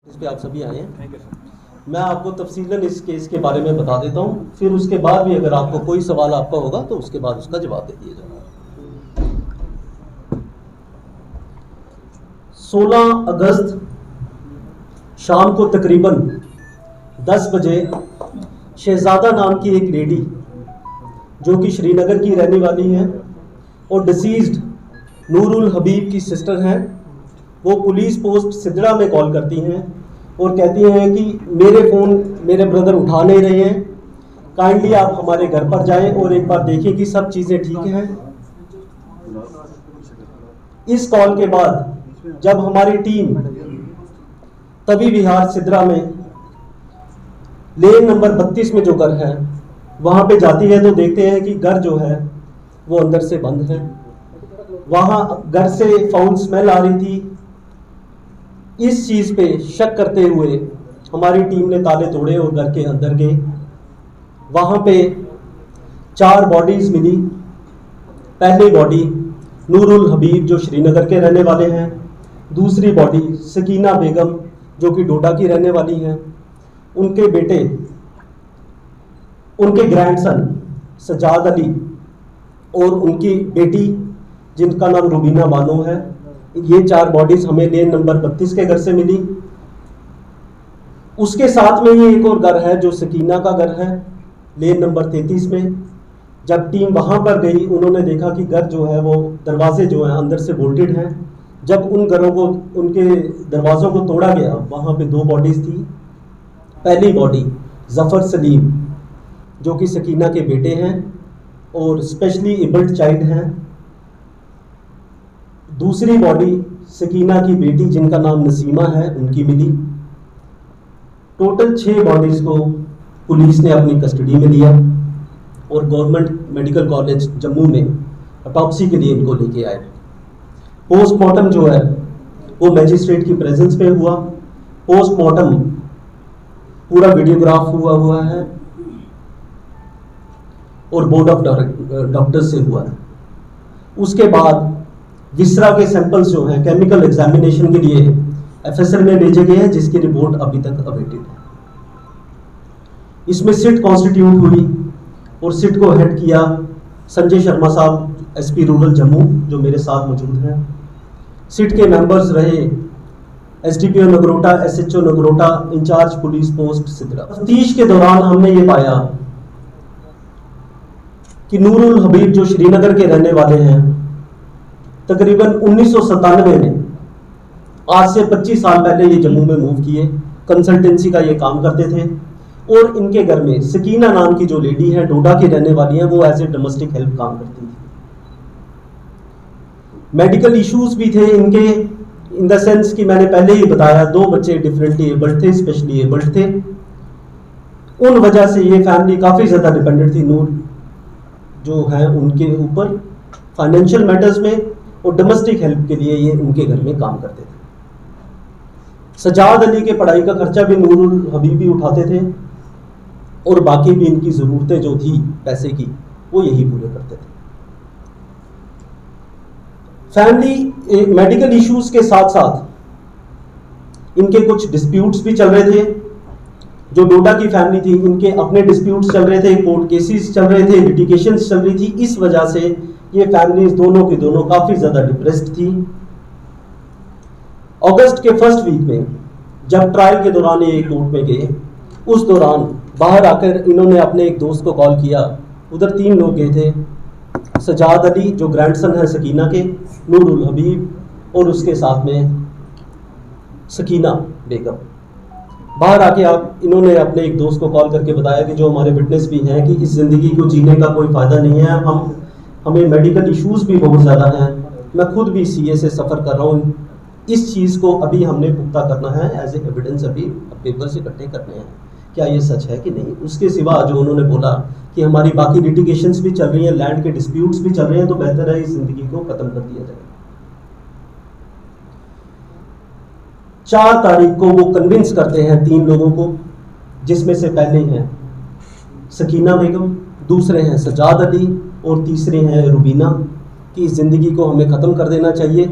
इस पे आप सभी आए हैं। मैं आपको तफसीलन इस केस के बारे में बता देता हूँ, फिर उसके बाद भी अगर आपको कोई सवाल आपका होगा तो उसके बाद उसका जवाब दे दिया जाएगा। 16 अगस्त शाम को तकरीबन 10 बजे शहजादा नाम की एक लेडी जो कि श्रीनगर की रहने वाली है और डिसीज्ड नूरुल हबीब की सिस्टर हैं, वो पुलिस पोस्ट सिद्रा में कॉल करती हैं और कहती हैं कि मेरे फ़ोन मेरे ब्रदर उठा नहीं रहे हैं, काइंडली आप हमारे घर पर जाएं और एक बार देखें कि सब चीज़ें ठीक हैं। इस कॉल के बाद जब हमारी टीम तभी विहार सिद्रा में लेन नंबर 32 में जो घर है वहाँ पे जाती है तो देखते हैं कि घर जो है वो अंदर से बंद है। वहाँ घर से फाउल स्मेल आ रही थी। इस चीज़ पे शक करते हुए हमारी टीम ने ताले तोड़े और घर के अंदर गए। वहाँ पे 4 बॉडीज़ मिली। पहली बॉडी नूरुल हबीब जो श्रीनगर के रहने वाले हैं, दूसरी बॉडी सकीना बेगम जो कि डोडा की रहने वाली हैं, उनके बेटे उनके ग्रैंडसन सजाद अली और उनकी बेटी जिनका नाम रुबीना बानो है। ये 4 बॉडीज हमें लेन नंबर 32 के घर से मिली। उसके साथ में ही एक और घर है जो सकीना का घर है लेन नंबर 33 में। जब टीम वहां पर गई उन्होंने देखा कि घर जो है वो दरवाजे जो हैं अंदर से बोल्टेड हैं। जब उन घरों को उनके दरवाज़ों को तोड़ा गया वहां पे 2 बॉडीज थी। पहली बॉडी जफ़र सलीम जो कि सकीना के बेटे हैं और स्पेशली एबल्ड चाइल्ड हैं। दूसरी बॉडी सकीना की बेटी जिनका नाम नसीमा है उनकी मिली। टोटल 6 बॉडीज को पुलिस ने अपनी कस्टडी में लिया और गवर्नमेंट मेडिकल कॉलेज जम्मू में ऑटोप्सी के लिए इनको लेके आए। पोस्टमार्टम जो है वो मैजिस्ट्रेट की प्रेजेंस में हुआ। पोस्टमार्टम पूरा वीडियोग्राफ हुआ है और बोर्ड ऑफ डॉक्टर्स से हुआ है। उसके बाद विसरा के सैंपल्स जो हैं केमिकल एग्जामिनेशन के लिए एफएसएल में भेजे गए हैं जिसकी रिपोर्ट अभी तक अवेटेड है। इसमें सिट कॉन्स्टिट्यूट हुई और सिट को हेड किया संजय शर्मा साहब एसपी रूरल जम्मू जो मेरे साथ मौजूद हैं। सिट के मेंबर्स रहे SDPO Nagrota, SHO Nagrota, incharge police post Sidhra. तफ्तीश के दौरान हमने ये पाया कि नूरुल हबीब जो श्रीनगर के रहने वाले हैं तकरीबन 1997 में, आज से 25 साल पहले ये जम्मू में मूव किए। कंसल्टेंसी का ये काम करते थे और इनके घर में सकीना नाम की जो लेडी है डोडा की रहने वाली है वो एज ए डोमेस्टिक हेल्प काम करती थी। मेडिकल इश्यूज भी थे इनके, इन द सेंस कि मैंने पहले ही बताया 2 बच्चे डिफरेंटली एबल्ड थे, स्पेशली एबल्ड थे। उन वजह से ये फैमिली काफ़ी ज़्यादा डिपेंडेंट थी नूर जो है उनके ऊपर फाइनेंशियल मैटर्स में और डोमेस्टिक हेल्प के लिए ये उनके घर में काम करते थे। सजाद अली के पढ़ाई का खर्चा भी नूरुल हबीब भी उठाते थे और बाकी भी इनकी ज़रूरतें जो थी पैसे की वो यही पूरे करते थे। फैमिली मेडिकल इश्यूज के साथ साथ इनके कुछ डिस्प्यूट्स भी चल रहे थे। जो डोडा की फैमिली थी इनके अपने डिस्प्यूट्स चल रहे थे, कोर्ट केसेस चल रहे थे, लिटिगेशंस चल रही थी। इस वजह से ये फैमिलीज दोनों की दोनों काफ़ी ज़्यादा डिप्रेस्ड थी। अगस्त के फर्स्ट वीक में जब ट्रायल के दौरान ये कोर्ट में गए, उस दौरान बाहर आकर इन्होंने अपने एक दोस्त को कॉल किया। उधर 3 लोग गए थे, सजाद अली जो ग्रैंडसन है सकीना के, नूरुल हबीब और उसके साथ में सकीना बेगम। बाहर आके इन्होंने अपने एक दोस्त को कॉल करके बताया कि जो हमारे विटनेस भी हैं कि इस ज़िंदगी को जीने का कोई फ़ायदा नहीं है, हमें मेडिकल इश्यूज़ भी बहुत ज़्यादा हैं, मैं खुद भी सीए से सफ़र कर रहा हूँ, इस चीज़ को अभी हमने पुख्ता करना है, एज ए एविडेंस अभी पेपर्स इकट्ठे करने हैं, क्या ये सच है कि नहीं। उसके सिवा जो उन्होंने बोला कि हमारी बाकी लिटिगेशंस भी चल रही हैं, लैंड के डिस्प्यूट्स भी चल रहे हैं, तो बेहतर है इस ज़िंदगी को ख़त्म कर दिया जाए। 4 तारीख को वो कन्विंस करते हैं 3 लोगों को, जिसमें से पहले हैं सकीना बेगम, दूसरे हैं सजाद अली और तीसरे हैं रुबीना, कि इस ज़िंदगी को हमें ख़त्म कर देना चाहिए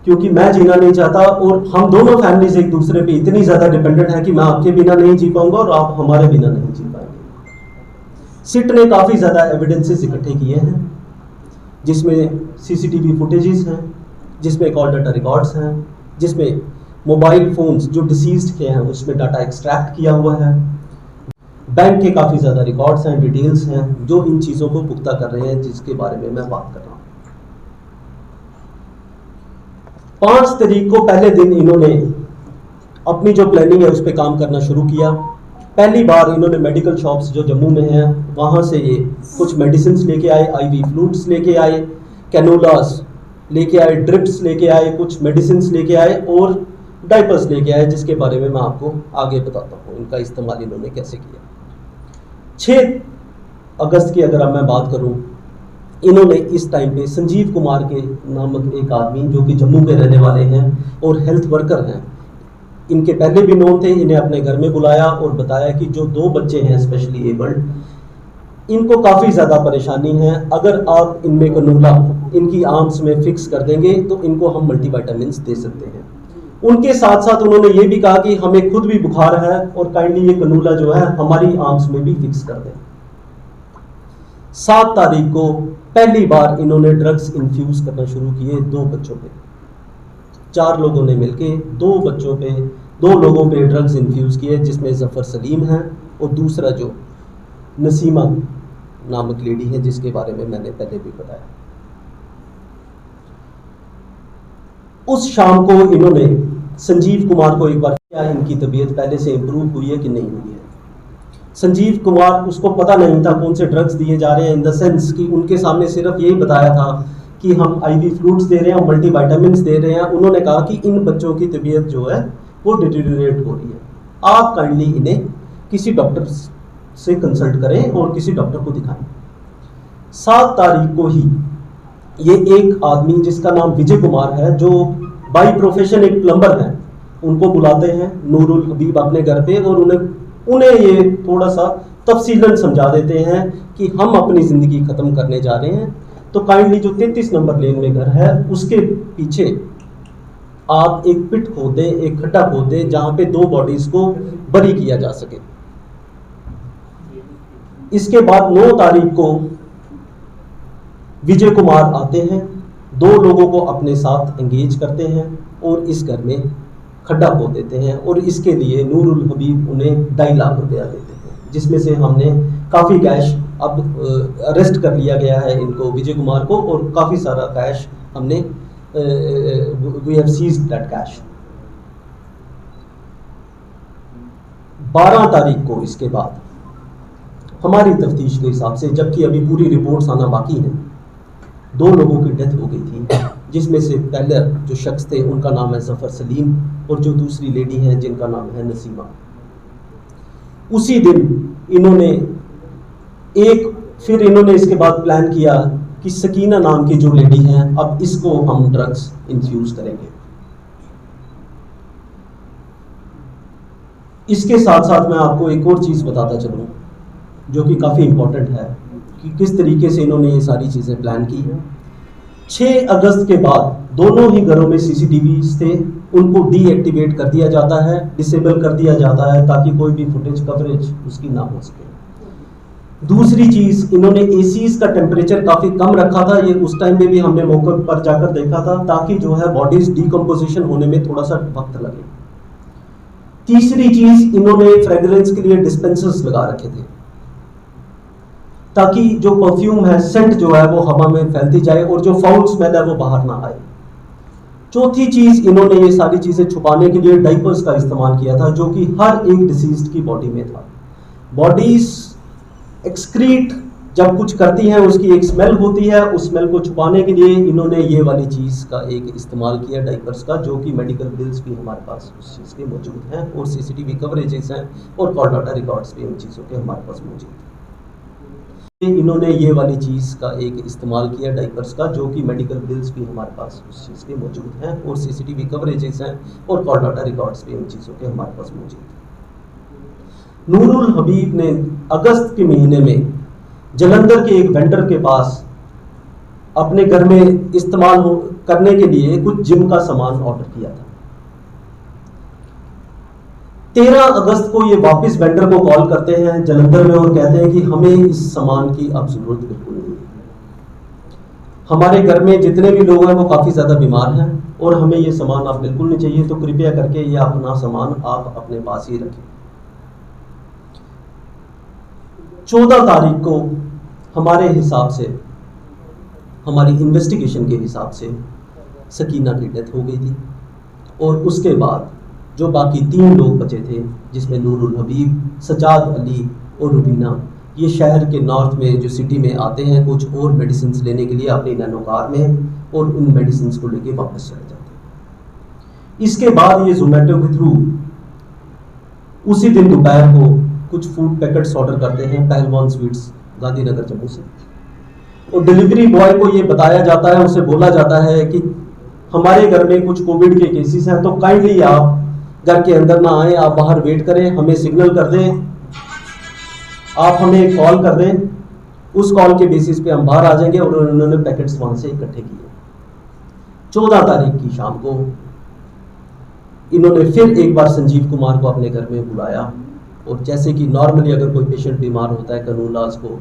क्योंकि मैं जीना नहीं चाहता और हम दोनों फैमिलीज एक दूसरे पे इतनी ज़्यादा डिपेंडेंट है कि मैं आपके बिना नहीं जी पाऊंगा और आप हमारे बिना नहीं जी पाएंगे। सिट ने काफ़ी ज़्यादा एविडेंसेस इकट्ठे किए हैं, जिसमें सीसीटीवी फुटेजेस हैं, जिसमें कॉल डाटा रिकॉर्ड्स हैं, जिसमें मोबाइल फोन्स जो डिसीज्ड के हैं उसमें डाटा एक्सट्रैक्ट किया हुआ है, बैंक के काफ़ी ज़्यादा रिकॉर्ड्स हैं, डिटेल्स हैं, जो इन चीज़ों को पुख्ता कर रहे हैं जिसके बारे में मैं बात कर रहा हूँ। 5 तारीख को पहले दिन इन्होंने अपनी जो प्लानिंग है उस पर काम करना शुरू किया। पहली बार इन्होंने मेडिकल शॉप्स जो जम्मू में हैं वहाँ से ये कुछ मेडिसिन लेके आए, आईवी फ्लूइड्स लेके आए, कैनोलास लेके आए, ड्रिप्स लेके आए, कुछ मेडिसिन लेके आए और डाइपर्स लेके आए, जिसके बारे में मैं आपको आगे बताता हूँ इनका इस्तेमाल इन्होंने कैसे किया। 6 अगस्त की अगर अब मैं बात करूँ, इन्होंने इस टाइम पे संजीव कुमार के नामक एक आदमी जो कि जम्मू के रहने वाले हैं और हेल्थ वर्कर हैं, इनके पहले भी नोन थे, इन्हें अपने घर में बुलाया और बताया कि जो 2 बच्चे हैं स्पेशली एबल्ड, इनको काफ़ी ज़्यादा परेशानी है, अगर आप इनमें कनूला इनकी आर्म्स में फिक्स कर देंगे तो इनको हम मल्टीविटामिन्स दे सकते हैं। उनके साथ साथ उन्होंने ये भी कहा कि हमें खुद भी बुखार है और काइंडली ये कनूला जो है हमारी आर्म्स में भी फिक्स कर दें। 7 तारीख को पहली बार इन्होंने ड्रग्स इन्फ्यूज करना शुरू किए 2 बच्चों पे। 4 लोगों ने मिलके 2 लोगों पे ड्रग्स इन्फ्यूज किए, जिसमें जफर सलीम है और दूसरा जो नसीमा नामक लेडी है जिसके बारे में मैंने पहले भी बताया। उस शाम को इन्होंने संजीव कुमार को एक बार क्या इनकी तबीयत पहले से इम्प्रूव हुई है कि नहीं हुई है। संजीव कुमार, उसको पता नहीं था कौन से ड्रग्स दिए जा रहे हैं, इन द सेंस कि उनके सामने सिर्फ यही बताया था कि हम आईवी फ्लूइड्स दे रहे हैं, मल्टीविटामिन्स दे रहे हैं। उन्होंने कहा कि इन बच्चों की तबीयत जो है वो डिटेरियोरेट हो रही है, आप काइंडली इन्हें किसी डॉक्टर से कंसल्ट करें और किसी डॉक्टर को दिखाएं। 7 तारीख को ही ये एक आदमी जिसका नाम विजय कुमार है, जो बाई प्रोफेशन एक प्लम्बर है, उनको बुलाते हैं नूरुल हबीब अपने घर पे और उन्हें ये थोड़ा सा तफसीलन समझा देते हैं कि हम अपनी ज़िंदगी ख़त्म करने जा रहे हैं, तो काइंडली जो 33 नंबर लेन में घर है उसके पीछे आप एक पिट खोद दें, एक खड्डा खोद दें जहाँ पे 2 बॉडीज़ को बरी किया जा सके। इसके बाद 9 तारीख को विजय कुमार आते हैं, 2 लोगों को अपने साथ एंगेज करते हैं और इस घर में खड्डा खोद देते हैं और इसके लिए नूरुल हबीब उन्हें 2.5 लाख रुपया देते हैं, जिसमें से हमने काफ़ी कैश अब अरेस्ट कर लिया गया है इनको, विजय कुमार को, और काफ़ी सारा कैश हमने we have seized that cash. 12 तारीख को इसके बाद हमारी तफ्तीश के हिसाब से, जबकि अभी पूरी रिपोर्ट्स आना बाकी हैं, 2 लोगों की डेथ हो गई थी, जिसमें से पहले जो शख्स थे उनका नाम है जफर सलीम और जो दूसरी लेडी है जिनका नाम है नसीमा। उसी दिन इन्होंने फिर इसके बाद प्लान किया कि सकीना नाम की जो लेडी है, अब इसको हम ड्रग्स इन्फ्यूज करेंगे। इसके साथ साथ मैं आपको एक और चीज़ बताता चलूँ जो कि काफ़ी इम्पोर्टेंट है कि किस तरीके से इन्होंने ये सारी चीज़ें प्लान की। 6 अगस्त के बाद दोनों ही घरों में सीसीटीवीज थे, उनको डीएक्टिवेट कर दिया जाता है, डिसेबल कर दिया जाता है ताकि कोई भी फुटेज कवरेज उसकी ना हो सके। दूसरी चीज़, इन्होंने एसीज का टेम्परेचर काफ़ी कम रखा था, ये उस टाइम में भी हमने मौके पर जाकर देखा था, ताकि जो है बॉडीज डिकम्पोजिशन होने में थोड़ा सा वक्त लगे। तीसरी चीज़, इन्होंने फ्रेग्रेंस के लिए डिस्पेंसर्स लगा रखे थे ताकि जो परफ्यूम है, सेंट जो है वो हवा में फैलती जाए और जो फाउल स्मेल है वो बाहर ना आए। चौथी चीज़, इन्होंने ये सारी चीज़ें छुपाने के लिए डाइपर्स का इस्तेमाल किया था, जो कि हर एक डिसीज्ड की बॉडी में था। बॉडीज एक्सक्रीट जब कुछ करती हैं उसकी एक स्मेल होती है, उस स्मेल को छुपाने के लिए इन्होंने ये वाली चीज़ का एक इस्तेमाल किया डाइपर्स का, जो कि मेडिकल बिल्स भी हमारे पास उस चीज़ के मौजूद हैं और सीसीटीवी कवरेजेस हैं और कॉल डाटा रिकॉर्ड्स भी उन चीज़ों के हमारे पास मौजूद हैं। इन्होंने ये वाली चीज़ का एक इस्तेमाल किया डाइपर्स का, जो कि मेडिकल बिल्स भी हमारे पास उस चीज़ के मौजूद हैं और सीसीटीवी कवरेजेस हैं और कॉल डाटा रिकॉर्ड्स भी उन चीज़ों के हमारे पास मौजूद हैं। नूरुल हबीब ने अगस्त के महीने में जलंधर के एक वेंडर के पास अपने घर में करने के लिए कुछ जिम का सामान ऑर्डर किया था। 13 अगस्त को ये वापस वेंडर को कॉल करते हैं जलंधर में और कहते हैं कि हमें इस सामान की अब जरूरत बिल्कुल नहीं है। हमारे घर में जितने भी लोग हैं वो काफ़ी ज़्यादा बीमार हैं और हमें ये सामान आप बिल्कुल नहीं चाहिए, तो कृपया करके ये अपना सामान आप अपने पास ही रखें। 14 तारीख को हमारे हिसाब से, हमारी इन्वेस्टिगेशन के हिसाब से सकीना की डेथ हो गई थी और उसके बाद जो बाकी 3 लोग बचे थे, जिसमें नूरुल हबीब, सजाद अली और रुबीना, ये शहर के नॉर्थ में जो सिटी में आते हैं कुछ और मेडिसिन लेने के लिए अपनी नैनो कार में, और उन मेडिसिन को लेके वापस चले जाते हैं। इसके बाद ये जोमेटो के थ्रू उसी दिन दोपहर को कुछ फूड पैकेट्स ऑर्डर करते हैं पहलवान स्वीट्स गांधीनगर जम्मू से, और डिलीवरी बॉय को ये बताया जाता है, उसे बोला जाता है कि हमारे घर में कुछ कोविड के केसेस हैं, तो काइंडली आप घर के अंदर ना आए, आप बाहर वेट करें, हमें सिग्नल कर दें, आप हमें कॉल कर दें, उस कॉल के बेसिस पे हम बाहर आ जाएंगे। और उन्होंने पैकेट्स वहां से इकट्ठे किए। 14 तारीख की शाम को इन्होंने फिर एक बार संजीव कुमार को अपने घर में बुलाया, और जैसे कि नॉर्मली अगर कोई पेशेंट बीमार होता है, कैनुलास को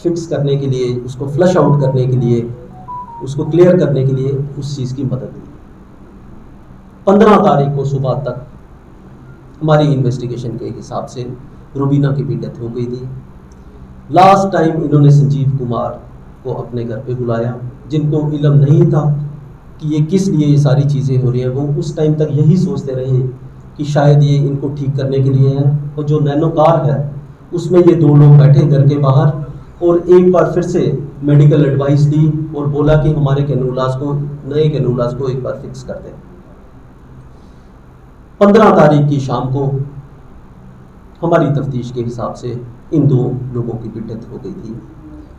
फिक्स करने के लिए, उसको फ्लश आउट करने के लिए, उसको क्लियर करने के लिए उस चीज़ की मदद ली। 15 तारीख को सुबह तक हमारी इन्वेस्टिगेशन के हिसाब से रुबीना की भी डेथ हो गई थी। लास्ट टाइम इन्होंने संजीव कुमार को अपने घर पे बुलाया, जिनको इल्म नहीं था कि ये किस लिए ये सारी चीज़ें हो रही हैं। वो उस टाइम तक यही सोचते रहे कि शायद ये इनको ठीक करने के लिए है। और जो नैनो कार है उसमें ये 2 लोग बैठे घर के बाहर, और एक बार फिर से मेडिकल एडवाइस ली और बोला कि हमारे कैनुलास को, नए कैनुलास को एक बार फिक्स कर दें। 15 तारीख की शाम को हमारी तफ्तीश के हिसाब से इन 2 लोगों की भी डेथ हो गई थी।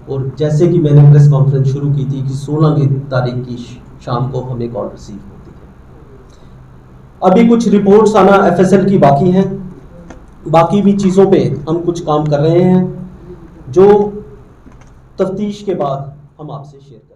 और जैसे कि मैंने प्रेस कॉन्फ्रेंस शुरू की थी कि 16 की तारीख की शाम को हमें कॉल रिसीव होती है। अभी कुछ रिपोर्ट्स आना एफएसएल की बाकी हैं, बाकी भी चीज़ों पे हम कुछ काम कर रहे हैं, जो तफ्तीश के बाद हम आपसे शेयर करेंगे।